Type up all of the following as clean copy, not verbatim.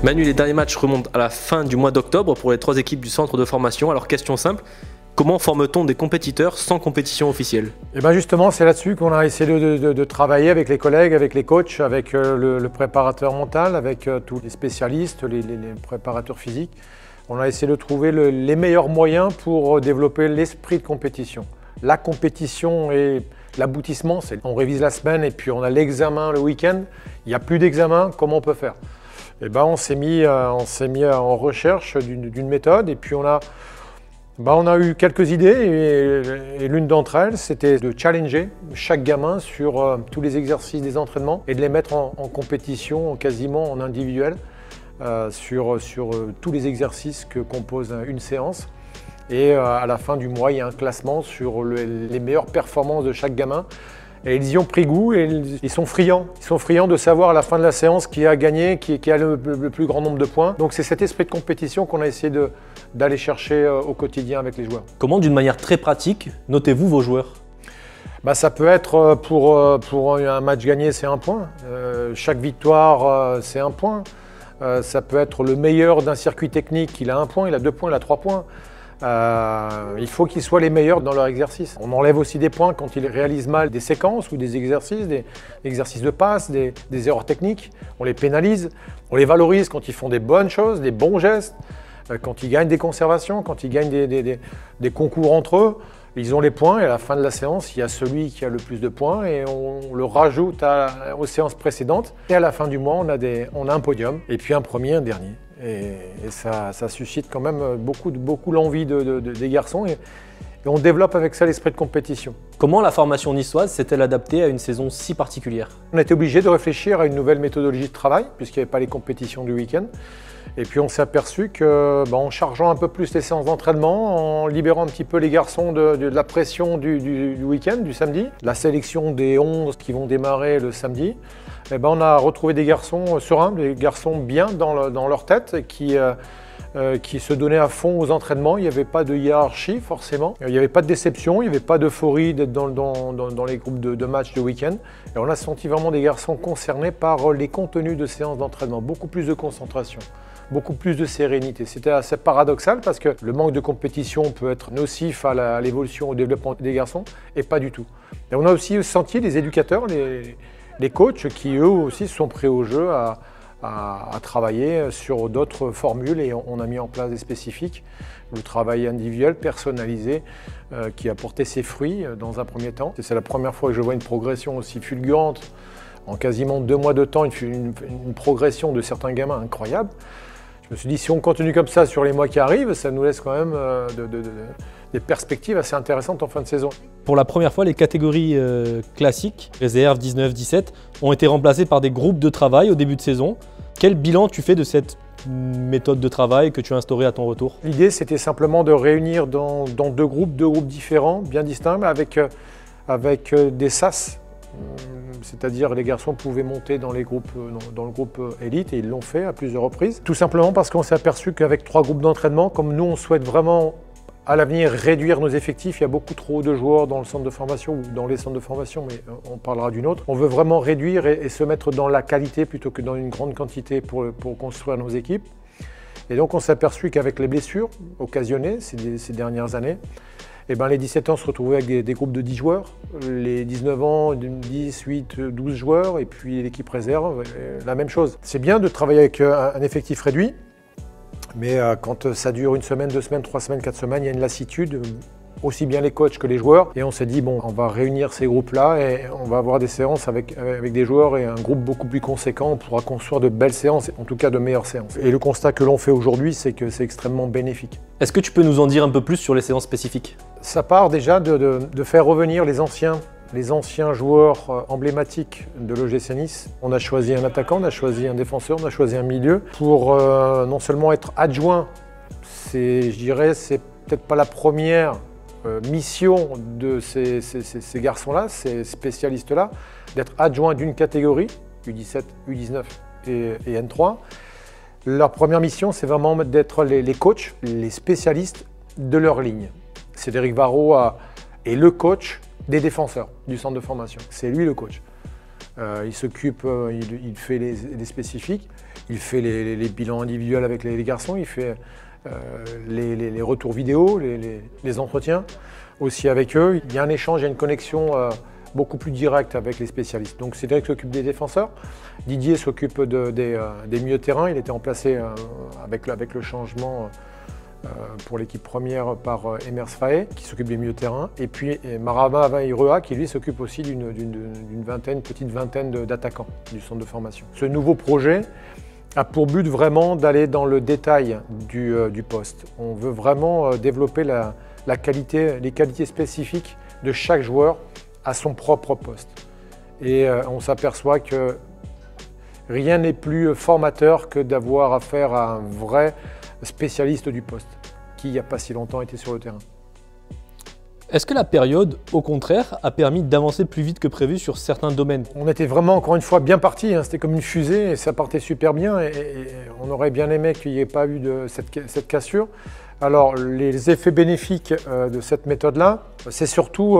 Manu, les derniers matchs remontent à la fin du mois d'octobre pour les 3 équipes du centre de formation. Alors question simple, comment forme-t-on des compétiteurs sans compétition officielle? Et bien justement, c'est là-dessus qu'on a essayé de travailler avec les collègues, avec les coachs, avec le préparateur mental, avec tous les spécialistes, les préparateurs physiques. On a essayé de trouver les meilleurs moyens pour développer l'esprit de compétition. La compétition et l'aboutissement, c'est on révise la semaine et puis on a l'examen le week-end. Il n'y a plus d'examen, comment on peut faire? Et ben on s'est mis en recherche d'une méthode et puis on a eu quelques idées et l'une d'entre elles, c'était de challenger chaque gamin sur tous les exercices des entraînements et de les mettre en compétition quasiment en individuel sur tous les exercices que compose une séance. Et à la fin du mois, il y a un classement sur les meilleures performances de chaque gamin. Et ils y ont pris goût et ils sont friands. Ils sont friands de savoir à la fin de la séance qui a gagné, qui a le plus grand nombre de points. Donc c'est cet esprit de compétition qu'on a essayé d'aller chercher au quotidien avec les joueurs. Comment, d'une manière très pratique, notez-vous vos joueurs? Ça peut être pour un match gagné, c'est 1 point. Chaque victoire, c'est 1 point. Ça peut être le meilleur d'un circuit technique, il a 1 point, il a 2 points, il a 3 points. Il faut qu'ils soient les meilleurs dans leur exercice. On enlève aussi des points quand ils réalisent mal des séquences ou des exercices de passe, des erreurs techniques. On les pénalise, on les valorise quand ils font des bonnes choses, des bons gestes, quand ils gagnent des conservations, quand ils gagnent des concours entre eux. Ils ont les points et à la fin de la séance, il y a celui qui a le plus de points et on le rajoute aux séances précédentes. Et à la fin du mois, on a un podium et puis un premier, un dernier. Et ça suscite quand même beaucoup l'envie des garçons et on développe avec ça l'esprit de compétition. Comment la formation niçoise s'est-elle adaptée à une saison si particulière? On a été obligé de réfléchir à une nouvelle méthodologie de travail puisqu'il n'y avait pas les compétitions du week-end. Et puis on s'est aperçu qu'en chargeant un peu plus les séances d'entraînement, en libérant un petit peu les garçons de la pression du week-end, du samedi, la sélection des 11 qui vont démarrer le samedi, on a retrouvé des garçons sereins, des garçons bien dans leur tête qui se donnaient à fond aux entraînements. Il n'y avait pas de hiérarchie forcément, il n'y avait pas de déception, il n'y avait pas d'euphorie d'être dans les groupes de matchs de week-end. Et on a senti vraiment des garçons concernés par les contenus de séances d'entraînement, beaucoup plus de concentration, beaucoup plus de sérénité. C'était assez paradoxal parce que le manque de compétition peut être nocif à l'évolution, au développement des garçons et pas du tout. Et on a aussi senti les éducateurs, les coachs qui eux aussi se sont pris au jeu à travailler sur d'autres formules et on a mis en place des spécifiques. Le travail individuel, personnalisé, qui a porté ses fruits dans un premier temps. C'est la première fois que je vois une progression aussi fulgurante. En quasiment 2 mois de temps, une progression de certains gamins incroyable. Je me suis dit, si on continue comme ça sur les mois qui arrivent, ça nous laisse quand même des perspectives assez intéressantes en fin de saison. Pour la première fois, les catégories classiques, réserve, 19-17, ont été remplacées par des groupes de travail au début de saison. Quel bilan tu fais de cette méthode de travail que tu as instaurée à ton retour? L'idée, c'était simplement de réunir dans 2 groupes différents, bien distincts, avec des SAS. C'est-à-dire les garçons pouvaient monter dans le groupe élite et ils l'ont fait à plusieurs reprises. Tout simplement parce qu'on s'est aperçu qu'avec 3 groupes d'entraînement, comme nous on souhaite vraiment à l'avenir réduire nos effectifs, il y a beaucoup trop de joueurs dans le centre de formation ou dans les centres de formation, mais on parlera d'une autre. On veut vraiment réduire et se mettre dans la qualité plutôt que dans une grande quantité pour construire nos équipes. Et donc on s'est aperçu qu'avec les blessures occasionnées ces dernières années, les 17 ans se retrouvaient avec des groupes de 10 joueurs, les 19 ans, 10, 8, 12 joueurs, et puis l'équipe réserve, la même chose. C'est bien de travailler avec un effectif réduit, mais quand ça dure 1 semaine, 2 semaines, 3 semaines, 4 semaines, il y a une lassitude, aussi bien les coachs que les joueurs. Et on s'est dit, bon, on va réunir ces groupes-là et on va avoir des séances avec des joueurs et un groupe beaucoup plus conséquent. On pourra construire de belles séances, en tout cas de meilleures séances. Et le constat que l'on fait aujourd'hui, c'est que c'est extrêmement bénéfique. Est-ce que tu peux nous en dire un peu plus sur les séances spécifiques? Ça part déjà de faire revenir les anciens joueurs emblématiques de l'OGC Nice. On a choisi un attaquant, on a choisi un défenseur, on a choisi un milieu pour non seulement être adjoint, je dirais, c'est peut-être pas la première mission de ces garçons-là, ces spécialistes-là, d'être adjoints d'une catégorie, U17, U19 et N3. Leur première mission, c'est vraiment d'être les coachs, les spécialistes de leur ligne. Cédric Varro est le coach des défenseurs du centre de formation. C'est lui le coach. Il s'occupe, il fait les spécifiques, il fait les bilans individuels avec les garçons, il fait les retours vidéo, les entretiens aussi avec eux. Il y a un échange, il y a une connexion beaucoup plus directe avec les spécialistes. Donc Cédric s'occupe des défenseurs, Didier s'occupe des milieux de terrain. Il était remplacé avec le changement pour l'équipe première par Emers Faé, qui s'occupe des milieux de terrain, et puis Marama Vairua, qui lui s'occupe aussi d'une petite vingtaine d'attaquants du centre de formation. Ce nouveau projet a pour but vraiment d'aller dans le détail du poste. On veut vraiment développer les qualités spécifiques de chaque joueur à son propre poste. Et on s'aperçoit que rien n'est plus formateur que d'avoir affaire à un vrai spécialiste du poste, qui il n'y a pas si longtemps était sur le terrain. Est-ce que la période, au contraire, a permis d'avancer plus vite que prévu sur certains domaines? On était vraiment, encore une fois, bien parti. C'était comme une fusée et ça partait super bien. Et on aurait bien aimé qu'il n'y ait pas eu cette cassure. Alors, les effets bénéfiques de cette méthode-là, c'est surtout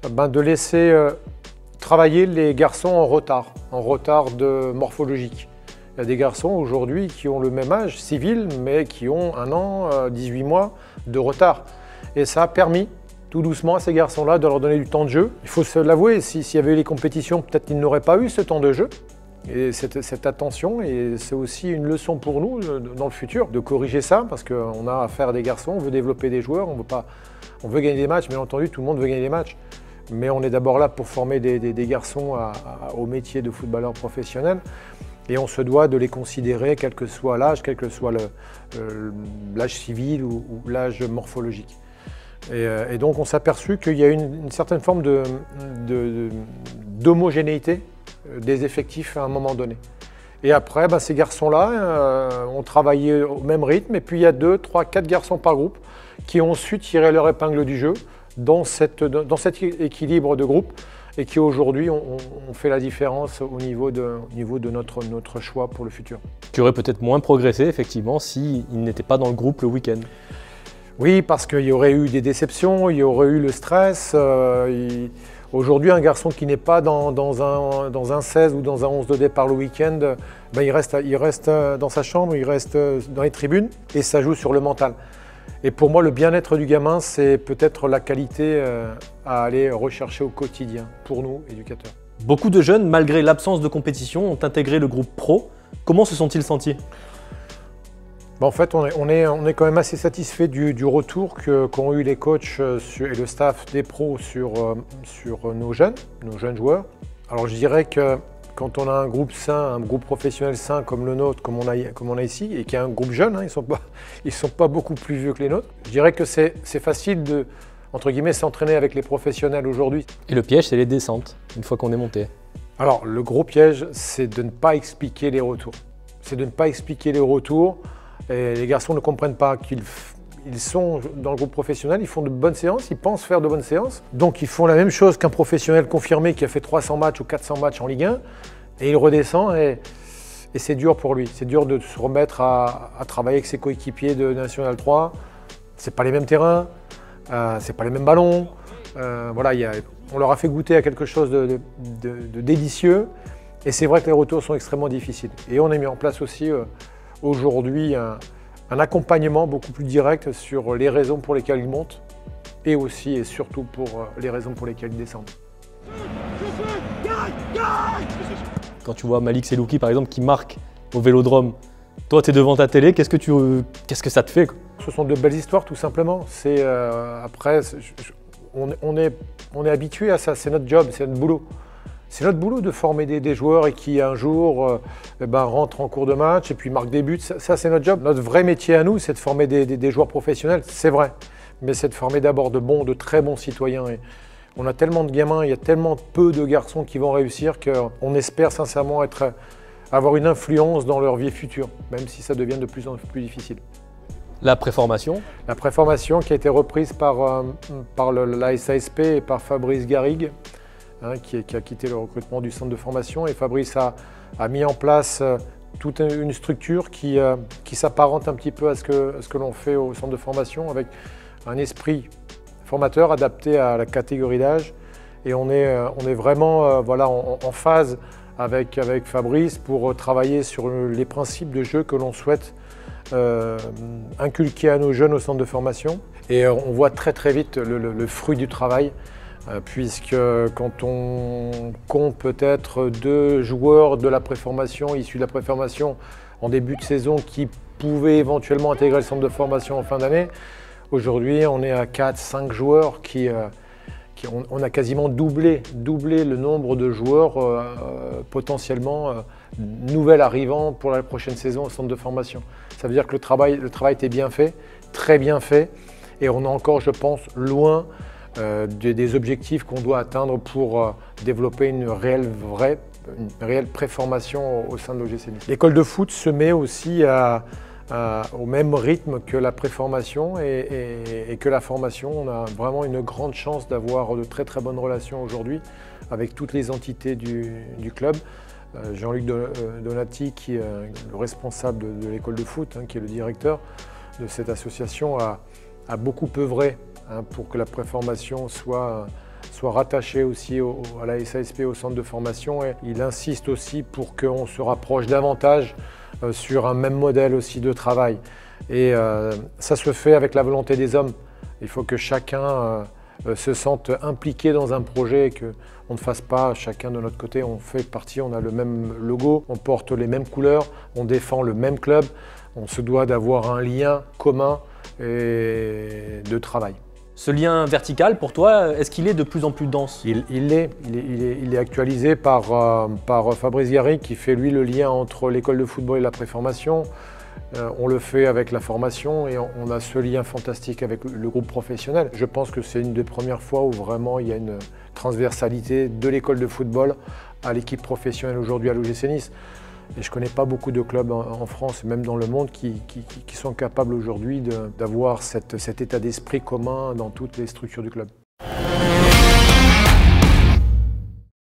de laisser travailler les garçons en retard morphologique. Il y a des garçons aujourd'hui qui ont le même âge civil, mais qui ont 1 an, 18 mois de retard. Et ça a permis, tout doucement, à ces garçons-là de leur donner du temps de jeu. Il faut se l'avouer, s'il y avait eu les compétitions, peut-être qu'ils n'auraient pas eu ce temps de jeu et cette attention. Et c'est aussi une leçon pour nous, dans le futur, de corriger ça, parce qu'on a affaire à des garçons, on veut développer des joueurs, on veut gagner des matchs, bien entendu, tout le monde veut gagner des matchs. Mais on est d'abord là pour former des garçons au métier de footballeur professionnel. Et on se doit de les considérer, quel que soit l'âge, quel que soit l'âge civil ou l'âge morphologique. Et donc on s'est aperçu qu'il y a une certaine forme d'homogénéité des effectifs à un moment donné. Et après, ces garçons-là ont travaillé au même rythme. Et puis il y a 2, 3, 4 garçons par groupe qui ont su tirer leur épingle du jeu dans cet équilibre de groupe, et qui aujourd'hui ont fait la différence au niveau de notre choix pour le futur. Qui aurait peut-être moins progressé, effectivement, s'ils n'étaient pas dans le groupe le week-end. Oui, parce qu'il y aurait eu des déceptions, il y aurait eu le stress. Aujourd'hui, un garçon qui n'est pas dans un 16 ou dans un 11 de départ le week-end, il reste dans sa chambre, il reste dans les tribunes, et ça joue sur le mental. Et pour moi, le bien-être du gamin, c'est peut-être la qualité à aller rechercher au quotidien, pour nous, éducateurs. Beaucoup de jeunes, malgré l'absence de compétition, ont intégré le groupe pro. Comment se sont-ils sentis? En fait, on est quand même assez satisfait du retour qu'ont eu les coachs et le staff des pros sur nos jeunes joueurs. Alors je dirais que quand on a un groupe sain, un groupe professionnel sain comme le nôtre, comme on a ici, et qu'il y a un groupe jeune, ils sont pas beaucoup plus vieux que les nôtres, je dirais que c'est facile de, entre guillemets, s'entraîner avec les professionnels aujourd'hui. Et le piège, c'est les descentes, une fois qu'on est monté. Alors le gros piège, c'est de ne pas expliquer les retours. C'est de ne pas expliquer les retours. Et les garçons ne comprennent pas qu'ils sont dans le groupe professionnel, ils font de bonnes séances, ils pensent faire de bonnes séances. Donc ils font la même chose qu'un professionnel confirmé qui a fait 300 matchs ou 400 matchs en Ligue 1, et il redescend et c'est dur pour lui. C'est dur de se remettre à travailler avec ses coéquipiers de National 3. C'est pas les mêmes terrains, c'est pas les mêmes ballons. Voilà, on leur a fait goûter à quelque chose de délicieux, et c'est vrai que les retours sont extrêmement difficiles. Et on a mis en place aussi aujourd'hui un accompagnement beaucoup plus direct sur les raisons pour lesquelles ils montent, et aussi et surtout pour les raisons pour lesquelles ils descendent. Quand tu vois Malik Selouki par exemple qui marque au Vélodrome, toi tu es devant ta télé, qu'est-ce que ça te fait, quoi? Ce sont de belles histoires tout simplement. Après, on est habitué à ça, c'est notre job, c'est notre boulot. C'est notre boulot de former des joueurs et qui un jour rentrent en cours de match et puis marquent des buts. Ça c'est notre job. Notre vrai métier à nous, c'est de former des joueurs professionnels, c'est vrai. Mais c'est de former d'abord de très bons citoyens. Et on a tellement de gamins, il y a tellement peu de garçons qui vont réussir qu'on espère sincèrement avoir une influence dans leur vie future, même si ça devient de plus en plus difficile. La préformation? La préformation qui a été reprise par la SASP et par Fabrice Garrigue, qui a quitté le recrutement du centre de formation, et Fabrice a mis en place toute une structure qui s'apparente un petit peu à ce que l'on fait au centre de formation, avec un esprit formateur adapté à la catégorie d'âge Et on est vraiment voilà, en phase avec Fabrice pour travailler sur les principes de jeu que l'on souhaite inculquer à nos jeunes au centre de formation. Et on voit très vite le fruit du travail, puisque quand on compte peut-être 2 joueurs de la préformation, issus de la préformation en début de saison, qui pouvaient éventuellement intégrer le centre de formation en fin d'année, aujourd'hui on est à 4-5 joueurs on a quasiment doublé le nombre de joueurs potentiellement nouvel arrivants pour la prochaine saison au centre de formation. Ça veut dire que le travail était bien fait, très bien fait, et on est encore, je pense, loin des objectifs qu'on doit atteindre pour développer une réelle préformation au sein de l'OGC Nice. L'école de foot se met aussi au même rythme que la préformation et que la formation. On a vraiment une grande chance d'avoir de très bonnes relations aujourd'hui avec toutes les entités du club. Jean-Luc Donati, qui est le responsable de l'école de foot, qui est le directeur de cette association, a beaucoup œuvré pour que la préformation soit rattachée aussi à la SASP, au centre de formation. Et il insiste aussi pour qu'on se rapproche davantage sur un même modèle aussi de travail. Et ça se fait avec la volonté des hommes. Il faut que chacun se sente impliqué dans un projet et qu'on ne fasse pas chacun de notre côté. On fait partie, on a le même logo, on porte les mêmes couleurs, on défend le même club. On se doit d'avoir un lien commun et de travail. Ce lien vertical, pour toi, est-ce qu'il est de plus en plus dense? Il est actualisé par Fabrice Garrigue, qui fait lui le lien entre l'école de football et la préformation. On le fait avec la formation et on a ce lien fantastique avec le groupe professionnel. Je pense que c'est une des premières fois où vraiment il y a une transversalité de l'école de football à l'équipe professionnelle aujourd'hui à l'OGC Nice. Et je ne connais pas beaucoup de clubs en France, même dans le monde, qui sont capables aujourd'hui d'avoir cet état d'esprit commun dans toutes les structures du club.